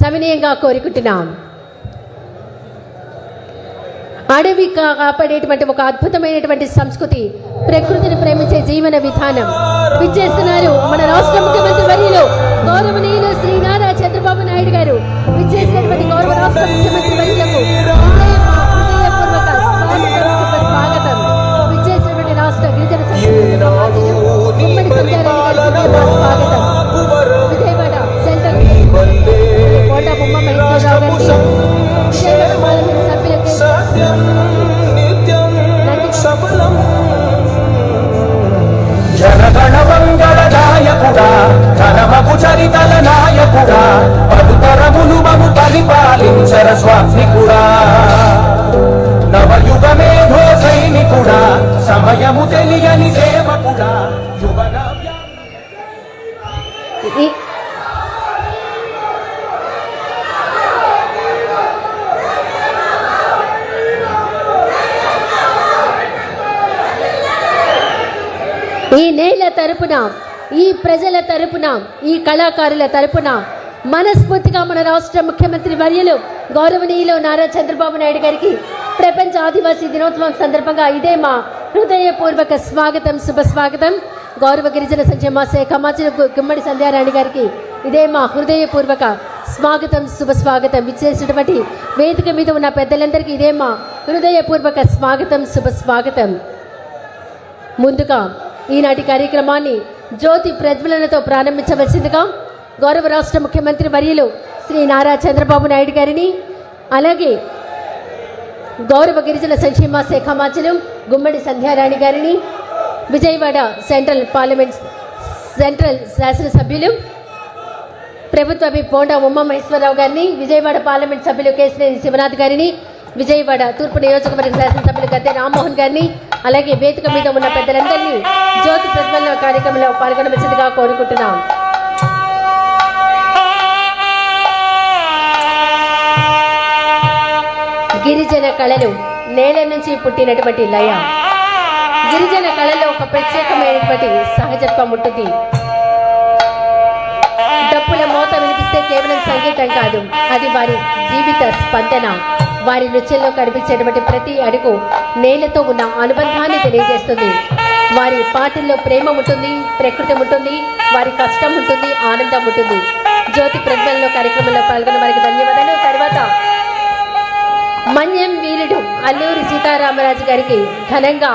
సవినయంగా కోరుకుంటున్నాం. అడవి కాపాడేటువంటి ఒక అద్భుతమైనటువంటి సంస్కృతి, ప్రకృతిని ప్రేమించే జీవన విధానం విచ్చేస్తున్నారు మన రాష్ట్ర ముఖ్యమంత్రి వర్యులు గౌరవనీయులు శ్రీ నారా చంద్రబాబు నాయుడు గారు. విచ్చేసినటువంటి గౌరవ రాష్ట్ర ముఖ్యమంత్రి వర్యులకు స్వాగతం. విచ్చేసినటువంటి రాష్ట్ర గిరిజన ఉమ్మడి స్వాగతం. విజయవాడ సెంట్రల్ కోట బొమ్మ మహేశ్వరరావు జనగణ మంగళదాయకుడా ఘనమగు చరితల నాయకుడా పలుతరములు మము పరిపాలించర స్వామికుడా నవయుగమేధో సైనికుడా సమయము తెలియని సేవకుడా యువన ఈ నేల తరపున, ఈ ప్రజల తరపున, ఈ కళాకారుల తరపున మనస్ఫూర్తిగా మన రాష్ట్ర ముఖ్యమంత్రి వర్యులు గౌరవనీయులు నారా చంద్రబాబు నాయుడు గారికి ప్రపంచ ఆదివాసీ దినోత్సవం సందర్భంగా ఇదే మా హృదయపూర్వక స్వాగతం, శుభస్వాగతం. గౌరవ గిరిజన సంక్షేమ శాఖ మంత్రి గుమ్మడి సంధ్యారాణి గారికి ఇదే మా హృదయపూర్వక స్వాగతం, శుభస్వాగతం. విచ్చేసినటువంటి వేదిక మీద ఉన్న పెద్దలందరికీ ఇదే మా హృదయపూర్వక స్వాగతం, శుభస్వాగతం. ముందుగా ఈనాటి కార్యక్రమాన్ని జ్యోతి ప్రజ్వలనతో ప్రారంభించవలసిందిగా గౌరవ రాష్ట్ర ముఖ్యమంత్రి వర్యులు శ్రీ నారా చంద్రబాబు నాయుడు గారిని, అలాగే గౌరవ గిరిజన సంక్షేమ శాఖ మంత్రులు గుమ్మడి సంధ్యారాణి గారిని, విజయవాడ సెంట్రల్ శాసనసభ్యులు ప్రభుత్వ పోండా ఉమా మహేశ్వరరావు గారిని, విజయవాడ పార్లమెంట్ సభ్యులు కేశినేని శివనాథ్ గారిని, విజయవాడ తూర్పు నియోజకవర్గ శాసనసభ్యులు గద్దె రామ్మోహన్ గారిని, అలాగే వేదిక మీద ఉన్న పెద్దలందరినీ జ్యోతి ప్రజ్వలన కార్యక్రమంలో పాల్గొనవలసిందిగా కోరుకుంటున్నాం. గిరిజన కళలు నేల నుంచి పుట్టినటువంటి లయ. గిరిజన కళలో ఒక ప్రత్యేకమైనటువంటి సహజత్వం ఉంటుంది. డప్పుల మోత వినిపిస్తే కేవలం సంగీతం కాదు, అది వారి జీవిత స్పందన. వారి నృత్యంలో కనిపించేటువంటి ప్రతి అడుగు నేలతో ఉన్న అనుబంధాన్ని తెలియజేస్తుంది. వారి పాటల్లో ప్రేమ ఉంటుంది, ప్రకృతి ఉంటుంది, వారి కష్టం ఉంటుంది, ఆనందం ఉంటుంది. జ్యోతి ప్రజ్వలన కార్యక్రమంలో పాల్గొన్న వారికి ధన్యవాదాలు. తర్వాత మన్యం వీరుడు అల్లూరి సీతారామరాజు గారికి ఘనంగా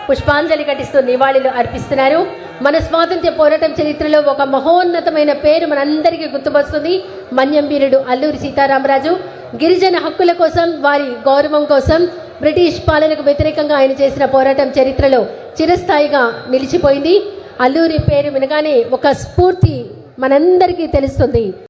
పుష్పాంజలి ఘటిస్తూ నివాళులు అర్పిస్తున్నారు. మన స్వాతంత్ర్య పోరాటం చరిత్రలో ఒక మహోన్నతమైన పేరు మనందరికీ గుర్తువస్తుంది. మన్యం వీరుడు అల్లూరి సీతారామరాజు గిరిజన హక్కుల కోసం, వారి గౌరవం కోసం, బ్రిటిష్ పాలనకు వ్యతిరేకంగా ఆయన చేసిన పోరాటం చరిత్రలో చిరస్థాయిగా నిలిచిపోయింది. అల్లూరి పేరు వినగానే ఒక స్ఫూర్తి మనందరికీ తెలుస్తుంది.